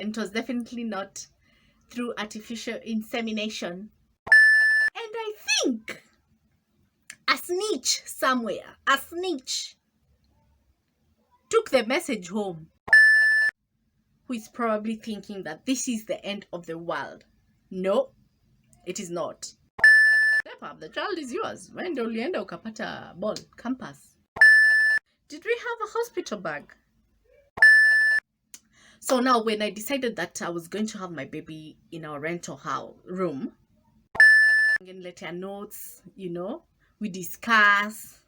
and it was definitely not through artificial insemination. And I think a snitch somewhere, a snitch, took the message home, who is probably thinking that this is the end of the world. No, it is not. Step up, the child is yours. When ulienda ukapata ball campus? Did we have a hospital bag? So now when I decided that I was going to have my baby in our rental house room, and letter notes, we discuss.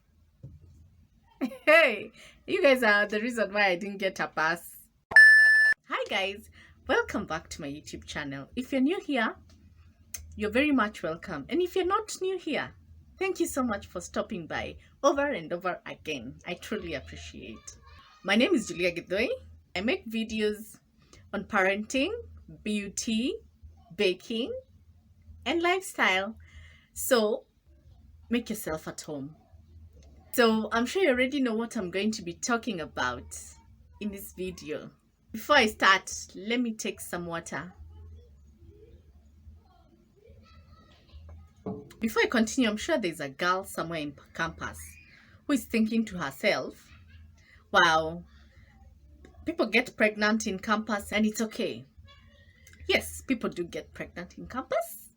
Hey, you guys are the reason why I didn't get a pass. Hi guys, welcome back to my YouTube channel. If you're new here, you're very much welcome. And if you're not new here, thank you so much for stopping by over and over again. I truly appreciate. My name is Julia Gidoi. I make videos on parenting, beauty, baking, and lifestyle. So make yourself at home. So I'm sure you already know what I'm going to be talking about in this video. Before I start, let me take some water. Before I continue, I'm sure there's a girl somewhere in campus who is thinking to herself, wow, people get pregnant in campus and it's okay. Yes, people do get pregnant in campus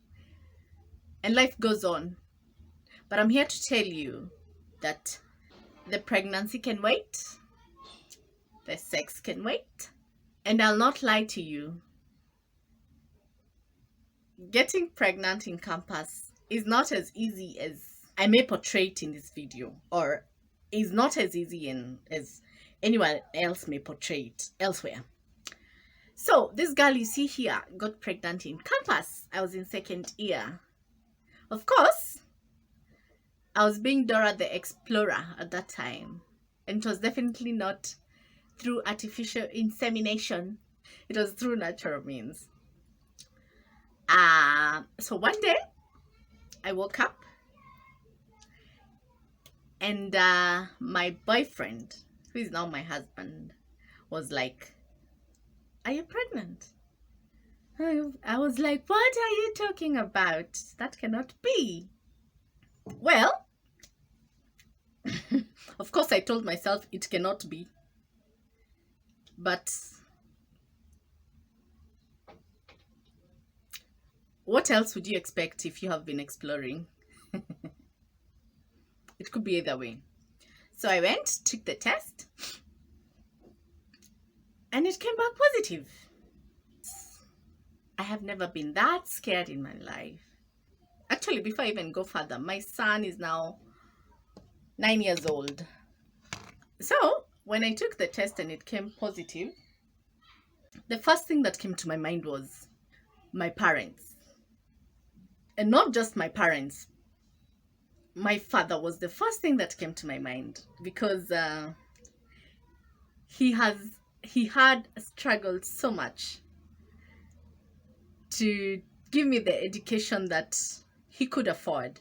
and life goes on. But I'm here to tell you that the pregnancy can wait, the sex can wait, and I'll not lie to you. Getting pregnant in campus is not as easy as I may portray it in this video, or is not as easy as anyone else may portray it elsewhere. So this girl you see here got pregnant in campus. I was in second year. Of course, I was being Dora the Explorer at that time, and it was definitely not through artificial insemination. It was through natural means. So one day I woke up and my boyfriend, who is now my husband, was like, are you pregnant? I was like, what are you talking about? That cannot be. Well, of course I told myself it cannot be. But what else would you expect if you have been exploring? It could be either way. So I went, took the test, and it came back positive. I have never been that scared in my life. Actually, before I even go further, my son is now 9 years old. So when I took the test and it came positive, the first thing that came to my mind was my parents. And not just my parents. My father was the first thing that came to my mind, because he had struggled so much to give me the education that he could afford.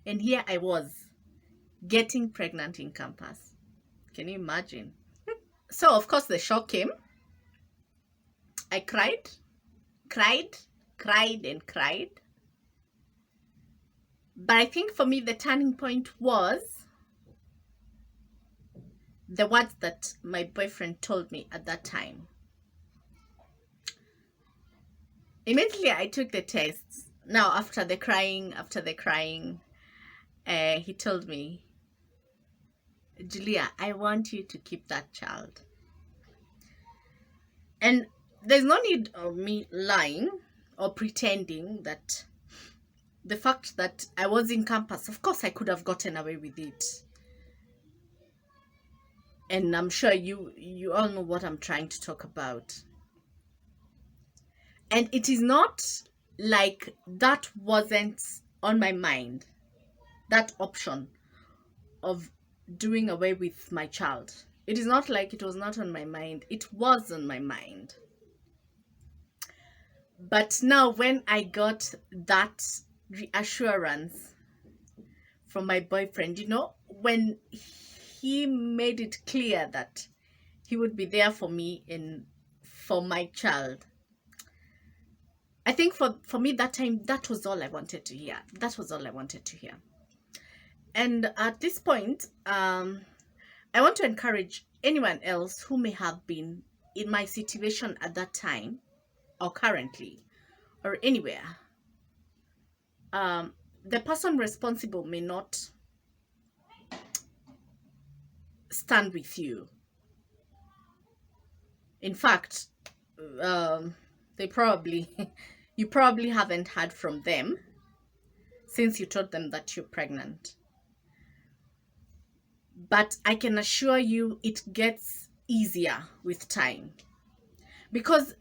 And here I was getting pregnant in campus. Can you imagine? So of course the shock came. I cried. But I think for me the turning point was the words that my boyfriend told me at that time. Immediately I took the tests. Now after the crying, he told me, Julia, I want you to keep that child. And there's no need of me lying or pretending that the fact that I was in campus, of course I could have gotten away with it. And I'm sure you all know what I'm trying to talk about. And it is not like that wasn't on my mind, that option of doing away with my child. It is not like it was not on my mind. It was on my mind. But now when I got that reassurance from my boyfriend, when he made it clear that he would be there for me and for my child, I think for me that time, that was all I wanted to hear. That was all I wanted to hear. And at this point, I want to encourage anyone else who may have been in my situation at that time, or currently, or anywhere. The person responsible may not stand with you. In fact, they probably you probably haven't heard from them since you told them that you're pregnant. But I can assure you it gets easier with time. Because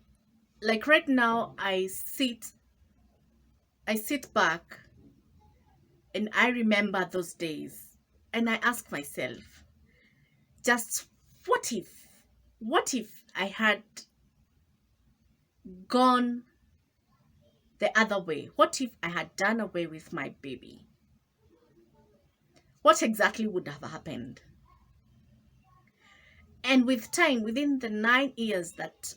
like right now I sit back and I remember those days and I ask myself, just what if I had gone the other way? What if I had done away with my baby? What exactly would have happened? And with time, within the 9 years that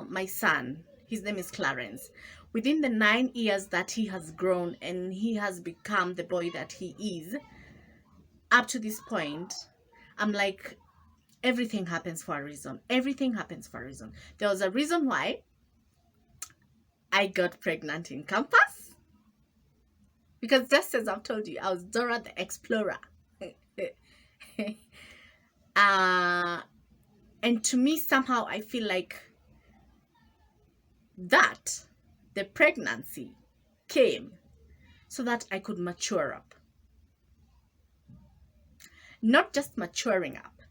my son, his name is Clarence, within the 9 years that he has grown and he has become the boy that he is, up to this point, I'm like, everything happens for a reason. Everything happens for a reason. There was a reason why I got pregnant in campus. Because just as I've told you, I was Dora the Explorer. And to me, somehow, I feel like that the pregnancy came so that I could mature up. Not just maturing up,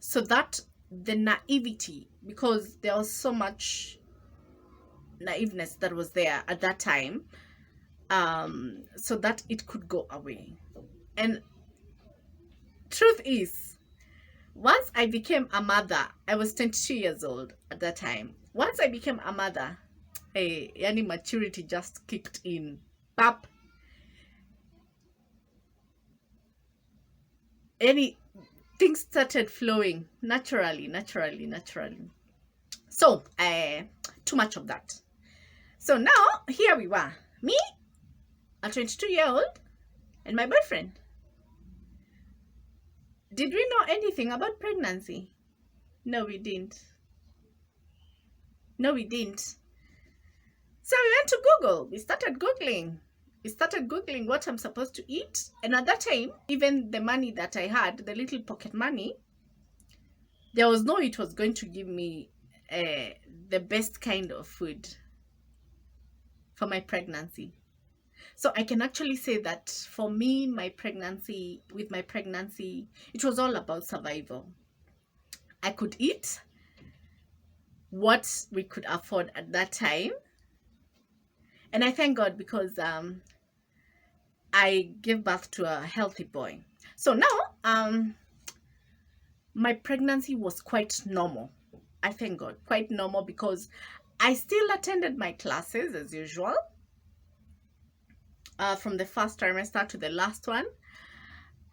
so that the naivety, because there was so much naiveness that was there at that time, so that it could go away. And truth is, once I became a mother, I was 22 years old at that time. Once I became a mother, any maturity just kicked in. Pap. Things started flowing naturally. So, too much of that. So now, here we were. Me, a 22-year-old, and my boyfriend. Did we know anything about pregnancy? No, we didn't. So we went to Google. We started Googling what I'm supposed to eat. And at that time, even the money that I had, the little pocket money, there was no it was going to give me the best kind of food for my pregnancy. So I can actually say that for me, with my pregnancy, it was all about survival. I could eat what we could afford at that time. And I thank God because I gave birth to a healthy boy. So now, my pregnancy was quite normal. I thank God, quite normal, because I still attended my classes as usual. From the first trimester to the last one.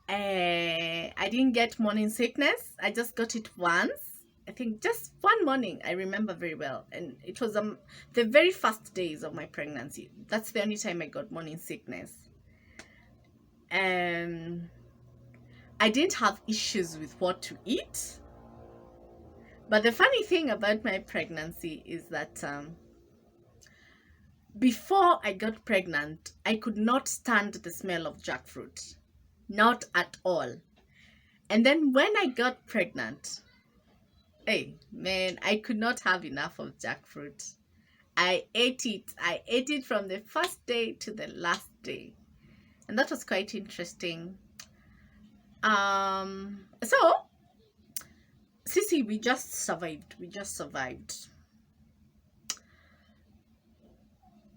I didn't get morning sickness. I just got it once. I think just one morning, I remember very well. And it was the very first days of my pregnancy. That's the only time I got morning sickness. And I didn't have issues with what to eat. But the funny thing about my pregnancy is that before I got pregnant, I could not stand the smell of jackfruit. Not at all. And then when I got pregnant, hey, man, I could not have enough of jackfruit. I ate it from the first day to the last day. And that was quite interesting. So, Sissy, we just survived.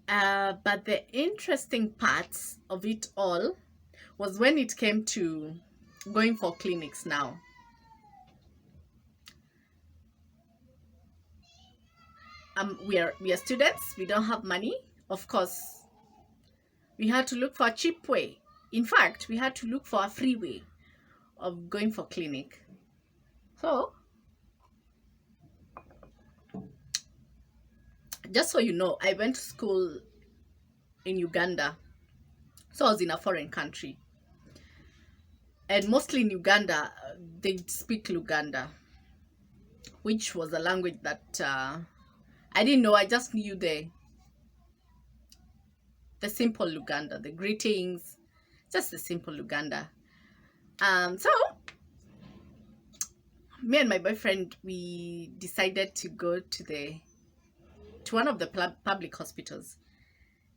But the interesting parts of it all was when it came to going for clinics now. We are students. We don't have money. Of course, we had to look for a cheap way. In fact, we had to look for a free way of going for clinic. So, Just so you know, I went to school in Uganda. So I was in a foreign country. And mostly in Uganda, they speak Luganda, which was a language that I didn't know. I just knew the simple Luganda, the greetings, just the simple Luganda. So me and my boyfriend, we decided to go to one of the public hospitals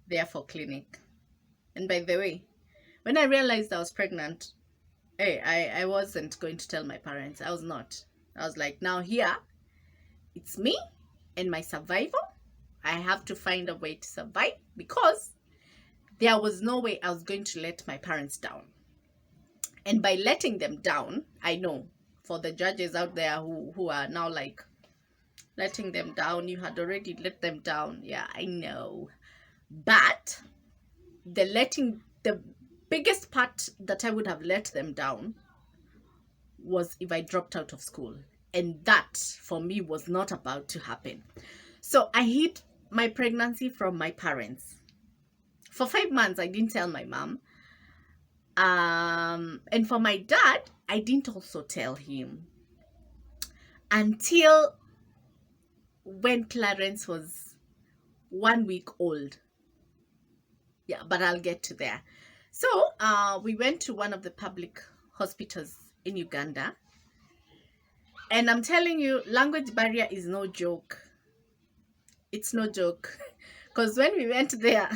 there for clinic. And by the way, when I realized I was pregnant, hey, I wasn't going to tell my parents. I was not. I was like, now here, it's me and my survival. I have to find a way to survive because there was no way I was going to let my parents down. And by letting them down, I know for the judges out there who are now like, letting them down, you had already let them down. Yeah, I know. But the biggest part that I would have let them down was if I dropped out of school. And that for me was not about to happen. So I hid my pregnancy from my parents. For 5 months, I didn't tell my mom. And for my dad, I didn't also tell him until when Clarence was 1 week old. Yeah, but I'll get to there. So we went to one of the public hospitals in Uganda. And I'm telling you, language barrier is no joke. It's no joke. Because when we went there,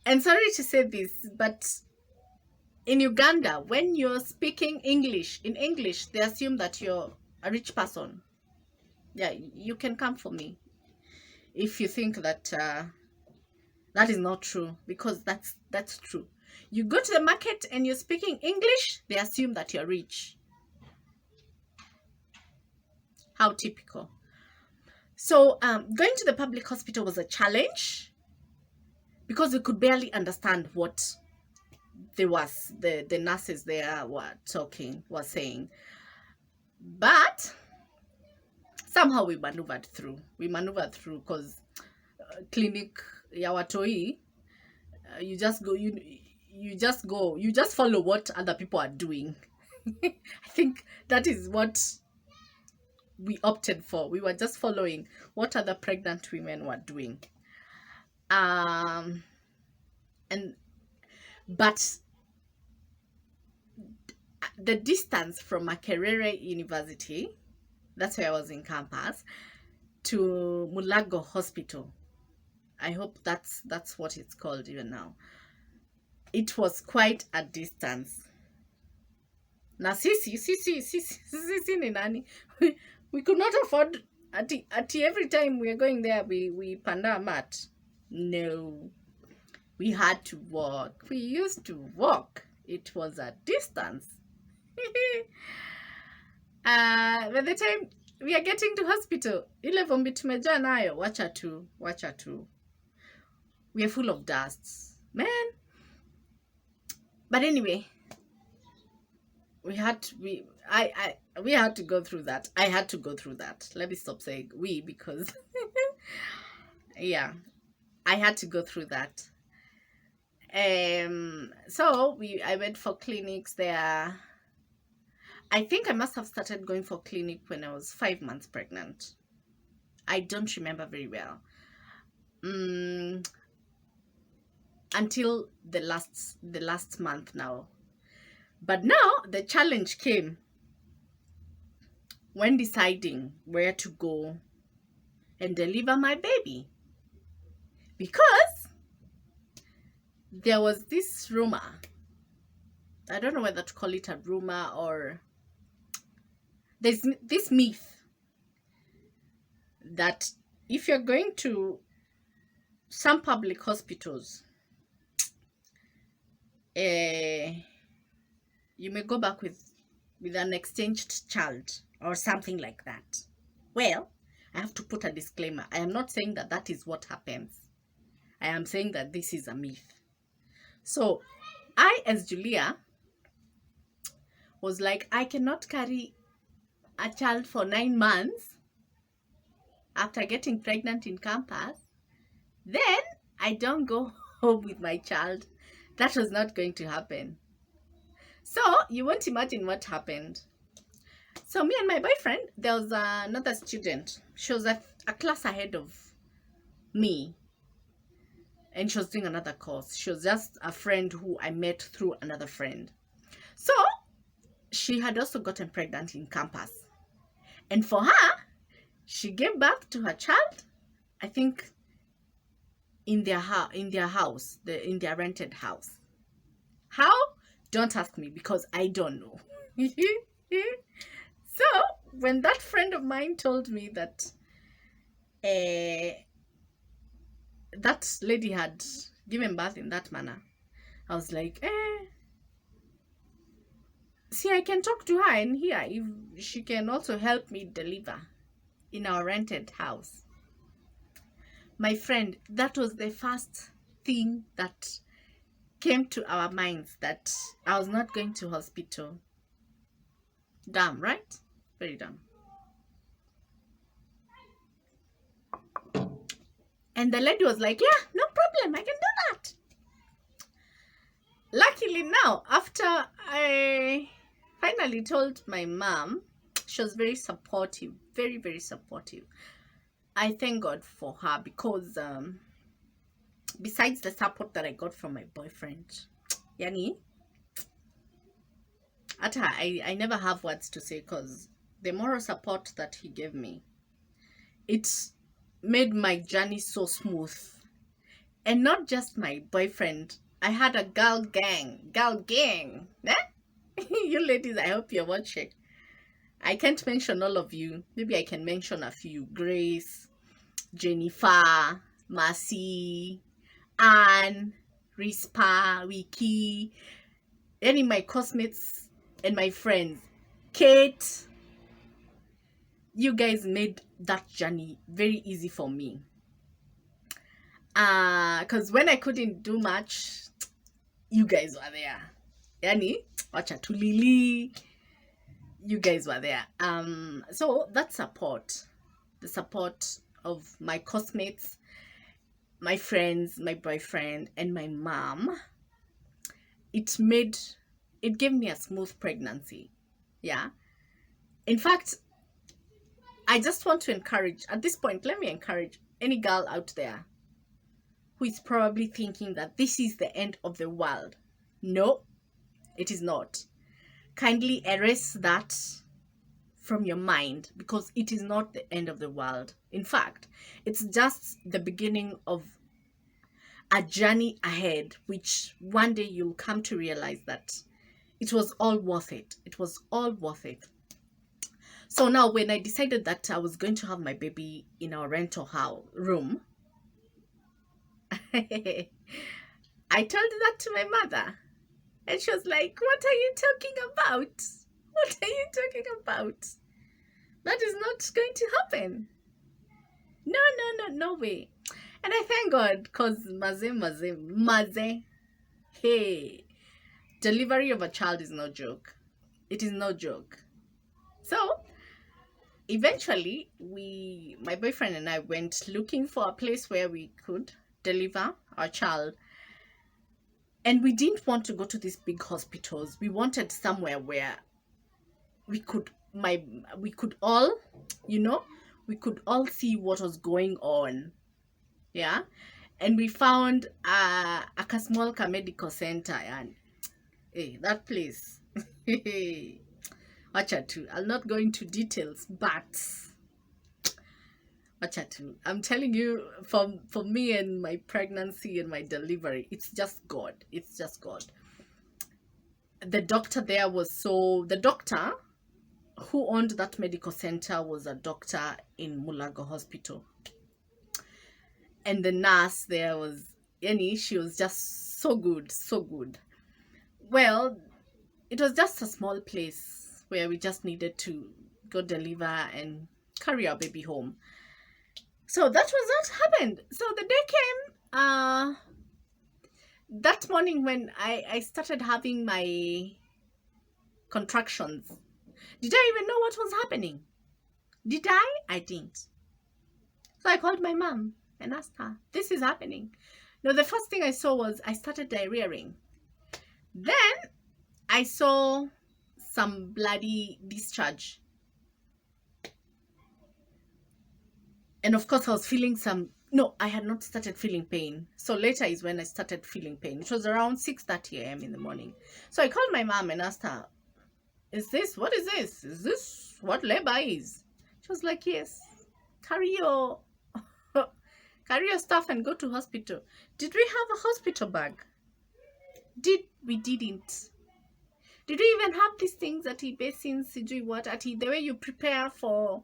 and sorry to say this, but in Uganda, when you're speaking English, in English, they assume that you're a rich person. Yeah, you can come for me if you think that that is not true, because that's true. You go to the market and you're speaking English, they assume that you're rich. How typical. So going to the public hospital was a challenge because we could barely understand what the nurses there were saying. But somehow we maneuvered through. Because clinic ya watoi, you just follow what other people are doing. I think that is what we opted for. We were just following what other pregnant women were doing. But the distance from Makerere University, that's where I was in campus, to Mulago Hospital, I hope that's what it's called even now, it was quite a distance. Na sisi ni nani? We could not afford at every time we are going there we panda mat. No, we had to walk. We used to walk. It was a distance. By the time we are getting to hospital, ile vumbi tumejaa nayo, wacha tu. We are full of dust, man. But anyway, we had to go through that. I had to go through that. Let me stop saying we, because yeah, I had to go through that. So I went for clinics there. I think I must have started going for clinic when I was 5 months pregnant. I don't remember very well. Until the last month now. But now the challenge came when deciding where to go and deliver my baby, because there was this rumor. I don't know whether to call it a rumor or there's this myth that if you're going to some public hospitals, you may go back with an exchanged child or something like that. Well, I have to put a disclaimer. I am not saying that that is what happens. I am saying that this is a myth. So I, as Julia, was like, I cannot carry a child for 9 months after getting pregnant in campus, then I don't go home with my child. That was not going to happen. So you won't imagine what happened. So me and my boyfriend, there was another student. She was a class ahead of me, and she was doing another course. She was just a friend who I met through another friend. So she had also gotten pregnant in campus. And for her, she gave birth to her child, I think, in their house, in their rented house. How? Don't ask me, because I don't know. So when that friend of mine told me that that lady had given birth in that manner, I was like, see, I can talk to her and hear if she can also help me deliver in our rented house. My friend, that was the first thing that came to our minds, that I was not going to hospital. Dumb, right? Very dumb. And the lady was like, yeah, no problem, I can do that. Luckily now, after I finally told my mom, she was very supportive, very, very supportive. I thank God for her, because besides the support that I got from my boyfriend, Yani, at her, I never have words to say, because the moral support that he gave me, it made my journey so smooth. And not just my boyfriend, I had a girl gang. Eh? You ladies, I hope you're watching. I can't mention all of you. Maybe I can mention a few. Grace, Jennifer, Mercy, Anne, Rispa, Wiki, any my classmates and my friends. Kate, you guys made that journey very easy for me. Because when I couldn't do much, you guys were there. Yani, wacha tulili, you guys were there. So that support, the support of my classmates, my friends, my boyfriend, and my mom, it gave me a smooth pregnancy. Yeah. In fact, I just want to encourage, at this point, let me encourage any girl out there who is probably thinking that this is the end of the world. No, it is not. Kindly erase that from your mind, because it is not the end of the world. In fact, it's just the beginning of a journey ahead, which one day you'll come to realize that it was all worth it. It was all worth it. So now when I decided that I was going to have my baby in our rental house room, I told that to my mother, and she was like, what are you talking about? What are you talking about? That is not going to happen. No way. And I thank God, because maze, hey, delivery of a child is no joke. It is no joke. So eventually, my boyfriend and I went looking for a place where we could deliver our child. And we didn't want to go to these big hospitals. We wanted somewhere where we could all, we could all see what was going on. Yeah. And we found a small medical center, and that place. I'll not go into details, but I'm telling you, for me and my pregnancy and my delivery, it's just God. It's just God. The doctor there the doctor who owned that medical center was a doctor in Mulago Hospital. And the nurse there was, she was just so good, so good. Well, it was just a small place where we just needed to go deliver and carry our baby home. So that was what happened. So the day came, that morning when I started having my contractions. Did I even know what was happening? Did I? I didn't. So I called my mom and asked her, this is happening. No, the first thing I saw was I started diarrheaing. Then I saw some bloody discharge. And of course I was feeling some, no, I had not started feeling pain. So later is when I started feeling pain. It was around 6:30 a.m. in the morning. So I called my mom and asked her, what is this? Is this what labor is? She was like, yes, carry your, carry your stuff and go to hospital. Did we have a hospital bag? We didn't. Did we even have these things at basins, what, at the way you prepare for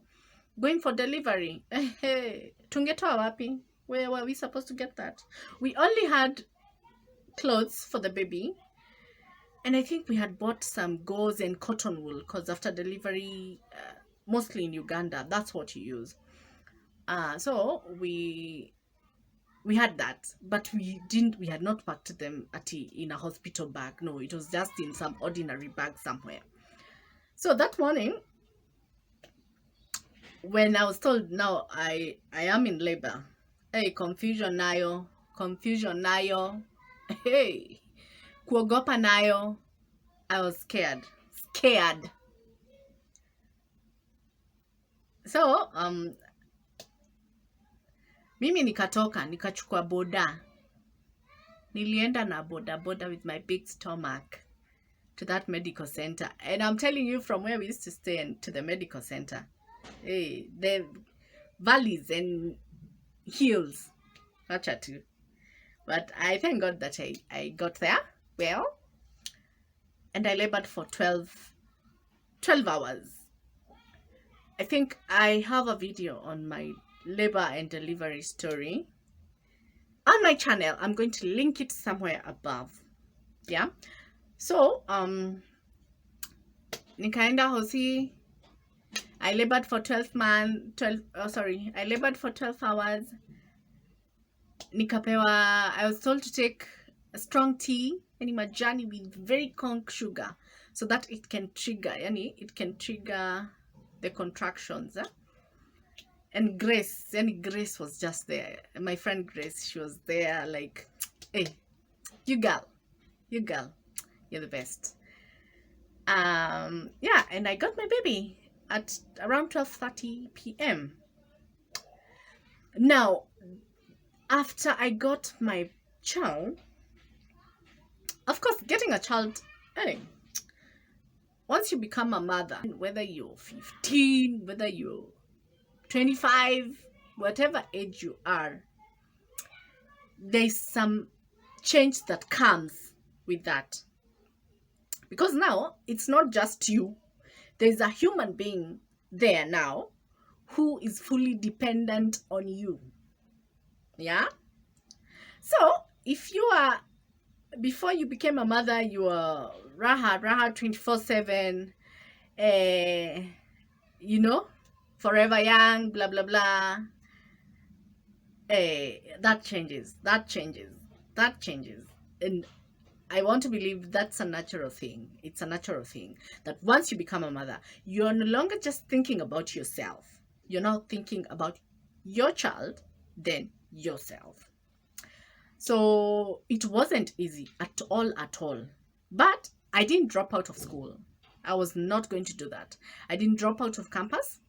going for delivery? Tungetoa wapi? Where were we supposed to get that? We only had clothes for the baby, and I think we had bought some gauze and cotton wool because after delivery, mostly in Uganda, that's what you use. So we had that, but we had not packed them in a hospital bag. No, it was just in some ordinary bag somewhere. So that morning, when I was told now I am in labor, hey, confusion nayo, hey, kuogopa nayo. I was scared. So mimi nikachukua boda. Nilienda na boda with my big stomach to that medical center. And I'm telling you, from where we used to stay and to the medical center, hey, the valleys and hills. Acha tu. But I thank God that I got there well. And I labored for 12 hours. I think I have a video on my labor and delivery story on my channel. I'm going to link it somewhere above. Yeah. So, nikaenda hosi. I labored for 12 hours. Nikapewa, I was told to take a strong tea, yani majani with very conk sugar, so that it can trigger, the contractions. And Grace was just there. My friend Grace, she was there like, hey, you girl, you're the best. Yeah, and I got my baby at around 12:30 p.m. Now, after I got my child, of course, getting a child, hey, once you become a mother, whether you're 15, whether you're 25, whatever age you are, there's some change that comes with that. Because now, it's not just you. There's a human being there now who is fully dependent on you. Yeah? So, if you are, before you became a mother, you were raha 24/7, forever young, blah, blah, blah. That changes. And I want to believe that's a natural thing. It's a natural thing that once you become a mother, you're no longer just thinking about yourself. You're now thinking about your child, then yourself. So it wasn't easy at all. But I didn't drop out of school. I was not going to do that. I didn't drop out of campus.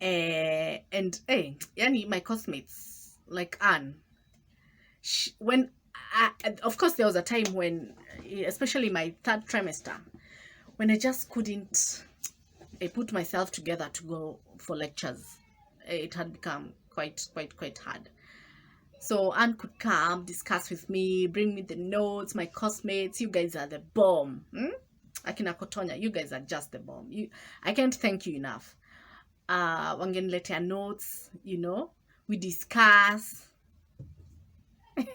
And hey, yani my classmates, like Anne, of course there was a time when, especially my third trimester, when I just couldn't put myself together to go for lectures. It had become quite hard. So Anne could come, discuss with me, bring me the notes, my classmates. You guys are the bomb. Akina Kotonya, you guys are just the bomb. I can't thank you enough. Wangeniletea notes, we discuss.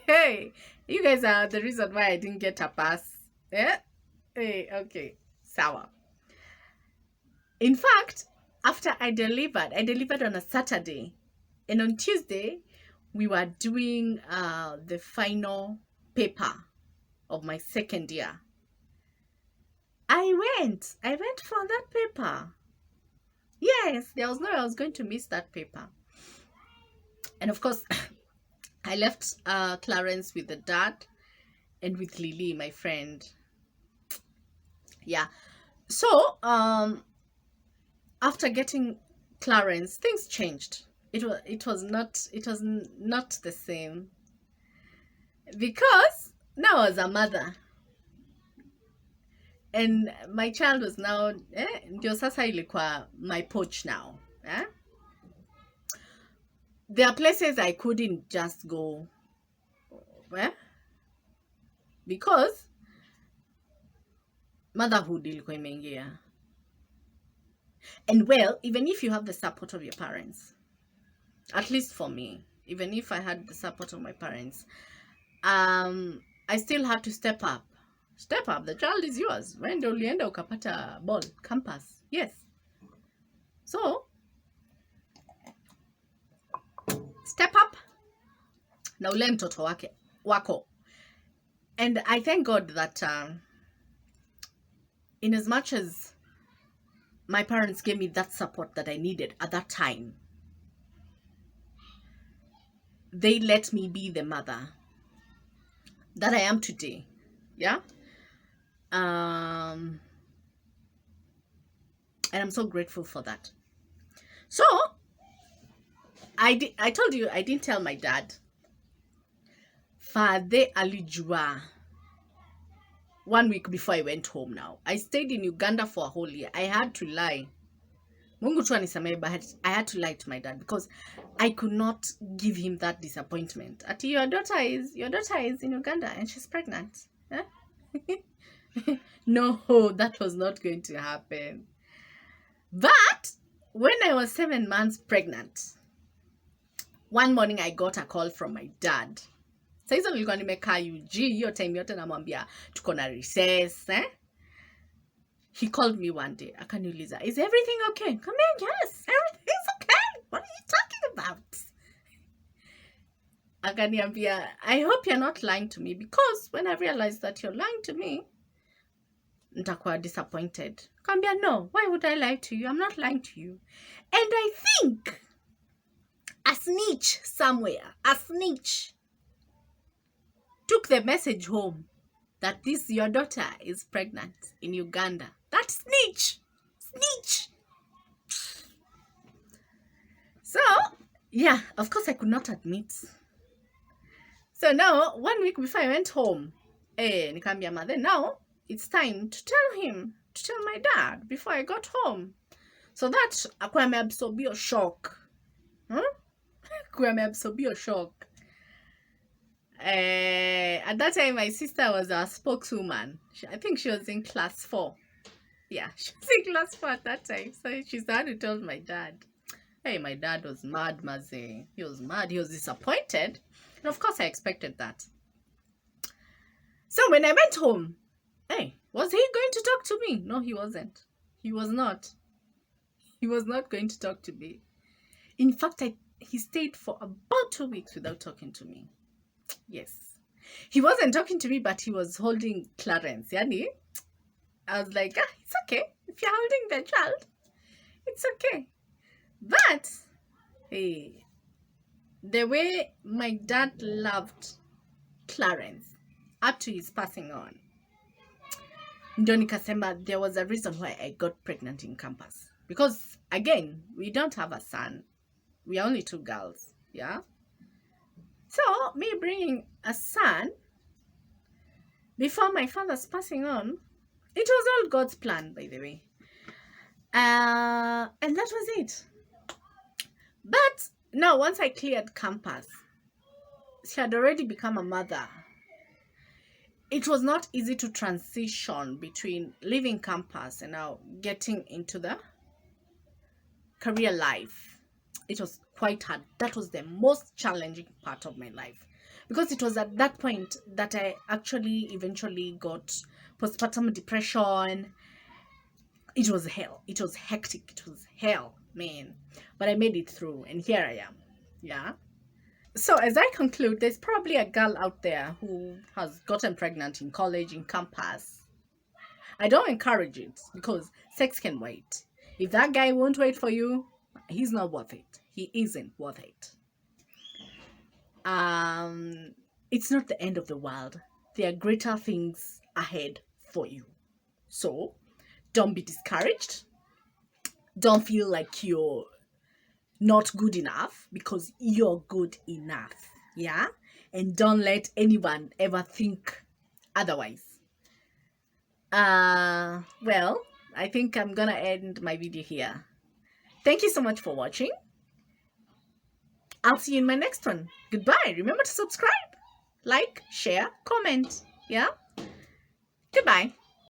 Hey, you guys are the reason why I didn't get a pass. Yeah? Hey, okay, sawa. In fact, after I delivered on a Saturday, and on Tuesday, we were doing the final paper of my second year. I went for that paper. Yes, there was no way I was going to miss that paper. And of course, I left Clarence with the dad and with Lily, my friend. Yeah. So, after getting Clarence, things changed. It was not the same because now I was a mother and my child was now ndio sasa ilikuwa my poach now. There are places I couldn't just go because motherhood ilikuwa imeingia. And well, even if you have the support of your parents, at least for me, even if I had the support of my parents, I still had to step up. Step up. The child is yours. When ndio ulienda ukapata ball campus. Yes. So, step up na ule mtoto wako. And I thank God that in as much as my parents gave me that support that I needed at that time, they let me be the mother that I am today. Yeah. And I'm so grateful for that. So I told you I didn't tell my dad. Father alijua 1 week before I went home. Now I stayed in Uganda for a whole year. I had to lie. Mungu tu anisamehe, but I had to lie to my dad because I could not give him that disappointment. Ati your daughter is in Uganda and she's pregnant. Huh? No, that was not going to happen. But when I was 7 months pregnant, one morning I got a call from my dad. Saizo nilikuwa nimekaa UG, hiyo time yote namwambia tuko na recess. He called me one day. Akaniuliza, is everything okay? Come in, yes, everything's okay. What are you talking about? Akaniambia, I hope you're not lying to me, because when I realized that you're lying to me, nitakuwa disappointed. Akaniambia, no, why would I lie to you? I'm not lying to you. And I think a snitch somewhere, took the message home that your daughter is pregnant in Uganda. That snitch. So, yeah, of course I could not admit. So now, 1 week before I went home, nikamwambia mother, now it's time to tell my dad before I got home. So that akuwa ameabsorb your shock. Akuwa ameabsorb your shock. At that time, my sister was a spokeswoman. I think she was in class 4. Yeah, she was in class 4 at that time. So she's the one who told my dad. Hey, my dad was mad, Maze. He was mad. He was disappointed. And of course, I expected that. So when I went home, hey, was he going to talk to me? No, he wasn't. He was not. He was not going to talk to me. In fact, he stayed for about 2 weeks without talking to me. Yes. He wasn't talking to me, but he was holding Clarence. Yani, I was like, it's okay. If you're holding the child, it's okay. But, hey, the way my dad loved Clarence up to his passing on, ndio nikasema there was a reason why I got pregnant in campus. Because, again, we don't have a son. We are only 2 girls. Yeah? So, me bringing a son before my father's passing on, it was all God's plan, by the way. And that was it. But now, once I cleared campus, she had already become a mother. It was not easy to transition between leaving campus and now getting into the career life. It was quite hard. That was the most challenging part of my life, because it was at that point that I actually eventually got postpartum depression. It was hell. It was hectic. It was hell, man. But I made it through, and here I am. Yeah. So as I conclude, there's probably a girl out there who has gotten pregnant in college, in campus. I don't encourage it, because sex can wait. If that guy won't wait for you, he's not worth it. He isn't worth it. it's not the end of the world. There are greater things ahead for you. So don't be discouraged. Don't feel like you're not good enough, because you're good enough. Yeah. And don't let anyone ever think otherwise. Well, I think I'm gonna end my video here. Thank you so much for watching. I'll see you in my next one. Goodbye. Remember to subscribe, like, share, comment. Yeah? Goodbye.